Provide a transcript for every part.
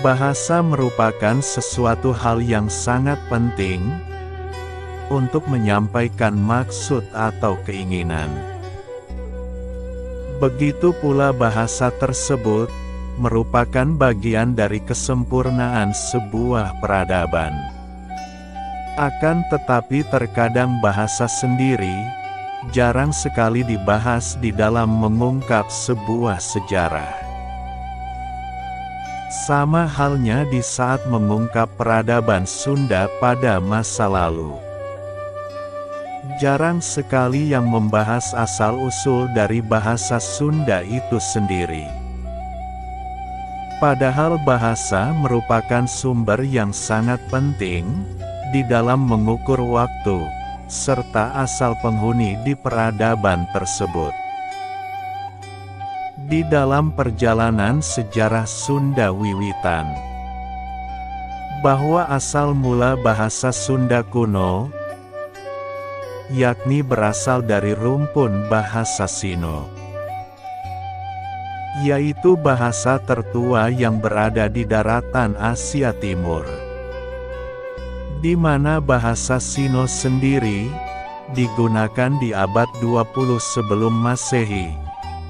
Bahasa merupakan sesuatu hal yang sangat penting untuk menyampaikan maksud atau keinginan. Begitu pula bahasa tersebut merupakan bagian dari kesempurnaan sebuah peradaban. Akan tetapi terkadang bahasa sendiri jarang sekali dibahas di dalam mengungkap sebuah sejarah. Sama halnya di saat mengungkap peradaban Sunda pada masa lalu. Jarang sekali yang membahas asal-usul dari bahasa Sunda itu sendiri. Padahal bahasa merupakan sumber yang sangat penting di dalam mengukur waktu, serta asal penghuni di peradaban tersebut. Di dalam perjalanan sejarah Sunda wiwitan, bahwa asal mula bahasa Sunda kuno, yakni berasal dari rumpun bahasa Sino, yaitu bahasa tertua yang berada di daratan Asia Timur, di mana bahasa Sino sendiri digunakan di abad 20 sebelum Masehi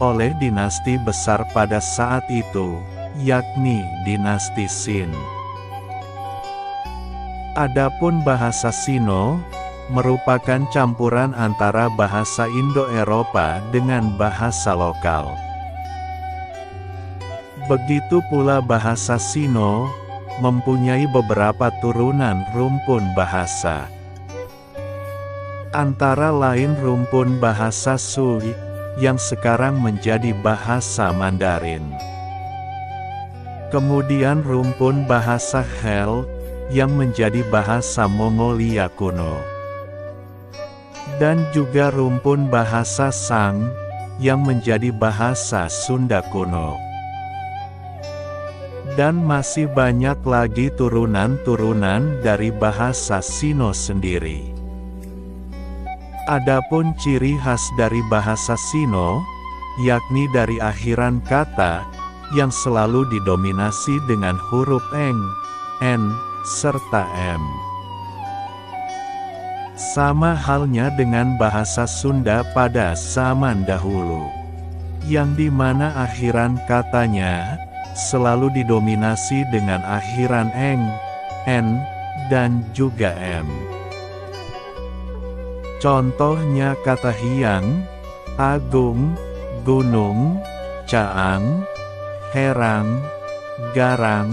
oleh dinasti besar pada saat itu, yakni dinasti Sin. Adapun bahasa Sino merupakan campuran antara bahasa Indo-Eropa dengan bahasa lokal. Begitu pula bahasa Sino mempunyai beberapa turunan rumpun bahasa. Antara lain rumpun bahasa Sui yang sekarang menjadi bahasa Mandarin. Kemudian rumpun bahasa Hel yang menjadi bahasa Mongolia kuno. Dan juga rumpun bahasa Sang yang menjadi bahasa Sunda kuno. Dan masih banyak lagi turunan-turunan dari bahasa Sino sendiri. Adapun ciri khas dari bahasa Sino, yakni dari akhiran kata, yang selalu didominasi dengan huruf eng, n, serta m. Sama halnya dengan bahasa Sunda pada zaman dahulu, yang dimana akhiran katanya selalu didominasi dengan akhiran eng, n, dan juga m. Contohnya kata hiang, agung, gunung, caang, herang, garang,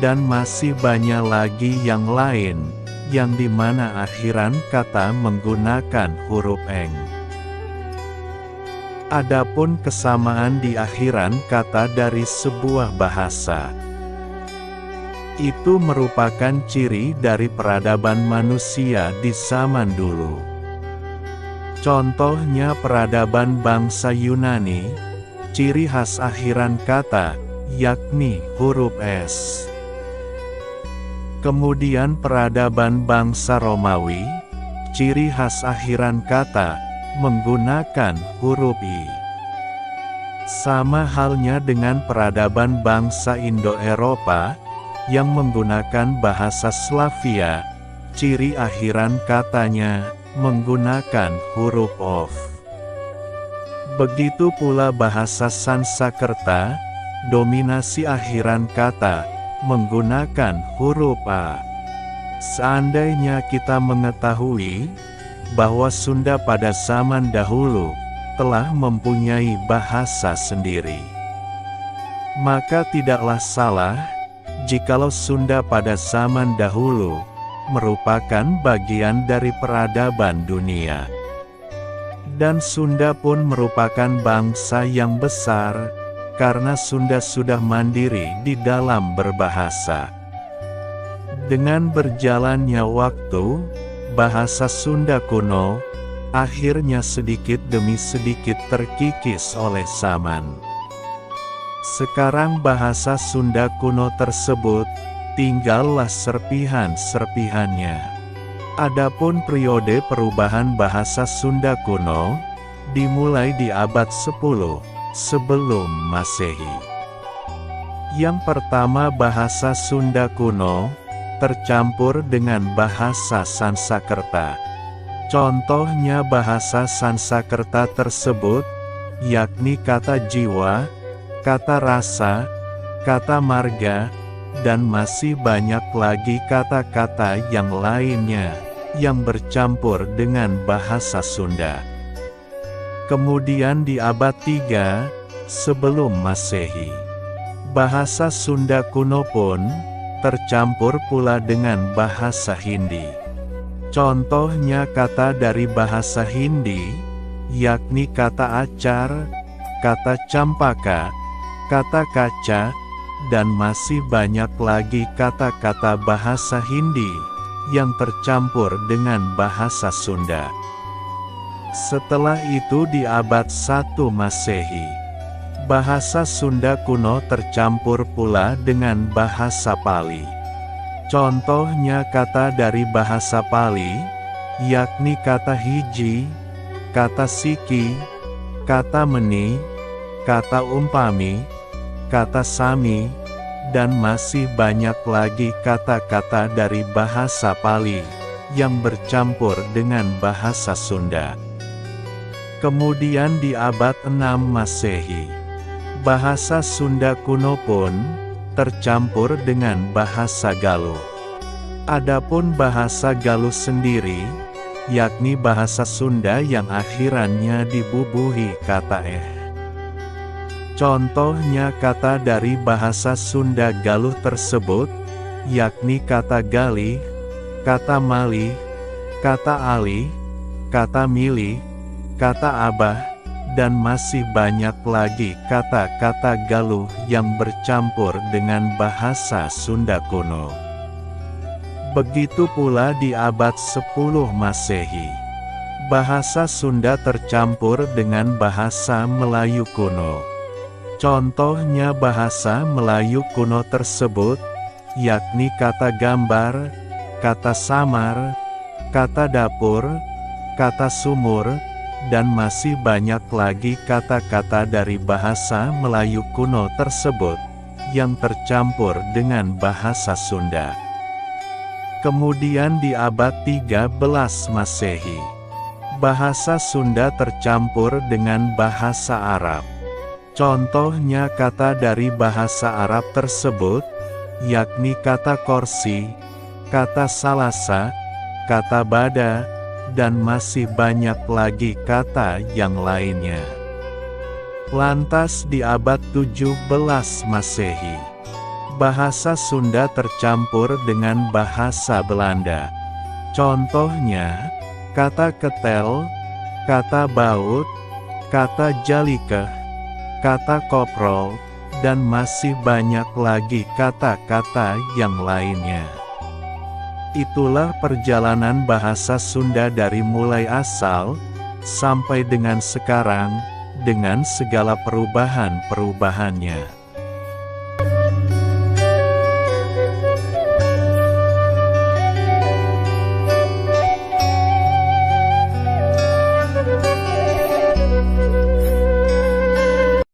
dan masih banyak lagi yang lain, yang dimana akhiran kata menggunakan huruf eng. Adapun kesamaan di akhiran kata dari sebuah bahasa, itu merupakan ciri dari peradaban manusia di zaman dulu. Contohnya peradaban bangsa Yunani, ciri khas akhiran kata, yakni huruf S. Kemudian peradaban bangsa Romawi, ciri khas akhiran kata, menggunakan huruf I. Sama halnya dengan peradaban bangsa Indo-Eropa, yang menggunakan bahasa Slavia, ciri akhiran katanya, menggunakan huruf of. Begitu pula bahasa Sanskerta, dominasi akhiran kata, menggunakan huruf A. Seandainya kita mengetahui bahwa Sunda pada zaman dahulu telah mempunyai bahasa sendiri, maka tidaklah salah jikalau Sunda pada zaman dahulu merupakan bagian dari peradaban dunia. Dan Sunda pun merupakan bangsa yang besar, karena Sunda sudah mandiri di dalam berbahasa. Dengan berjalannya waktu, bahasa Sunda kuno akhirnya sedikit demi sedikit terkikis oleh zaman. Sekarang bahasa Sunda kuno tersebut tinggallah serpihan-serpihannya. Adapun periode perubahan bahasa Sunda kuno dimulai di abad 10 sebelum Masehi, Yang pertama, bahasa Sunda kuno, tercampur dengan bahasa Sansekerta. Contohnya bahasa Sansekerta tersebut, yakni kata jiwa, kata rasa, kata marga, dan masih banyak lagi kata-kata yang lainnya, yang bercampur dengan bahasa Sunda. Kemudian di abad 3 sebelum Masehi, bahasa Sunda kuno pun tercampur pula dengan bahasa Hindi. Contohnya kata dari bahasa Hindi, yakni kata acar, kata campaka, kata kaca, dan masih banyak lagi kata-kata bahasa Hindi yang tercampur dengan bahasa Sunda. Setelah itu di abad 1 Masehi, bahasa Sunda kuno tercampur pula dengan bahasa Pali. Contohnya kata dari bahasa Pali, yakni kata hiji, kata siki, kata meni, kata umpami, kata sami, dan masih banyak lagi kata-kata dari bahasa Pali yang bercampur dengan bahasa Sunda. Kemudian di abad 6 Masehi, bahasa Sunda kuno pun tercampur dengan bahasa Galuh. Adapun bahasa Galuh sendiri, yakni bahasa Sunda yang akhirannya dibubuhi kata Contohnya kata dari bahasa Sunda Galuh tersebut, yakni kata galih, kata malih, kata alih, kata milih, kata abah, dan masih banyak lagi kata-kata Galuh yang bercampur dengan bahasa Sunda kuno. Begitu pula di abad 10 Masehi, bahasa Sunda tercampur dengan bahasa Melayu kuno. Contohnya bahasa Melayu kuno tersebut, yakni kata gambar, kata samar, kata dapur, kata sumur, dan masih banyak lagi kata-kata dari bahasa Melayu kuno tersebut, yang tercampur dengan bahasa Sunda. Kemudian di abad 13 Masehi, bahasa Sunda tercampur dengan bahasa Arab. Contohnya kata dari bahasa Arab tersebut, yakni kata korsi, kata salasa, kata bada, dan masih banyak lagi kata yang lainnya. Lantas di abad 17 Masehi, bahasa Sunda tercampur dengan bahasa Belanda. Contohnya, kata ketel, kata baut, kata jalikeh, kata koprol, dan masih banyak lagi kata-kata yang lainnya. Itulah perjalanan bahasa Sunda dari mulai asal, sampai dengan sekarang, dengan segala perubahan-perubahannya.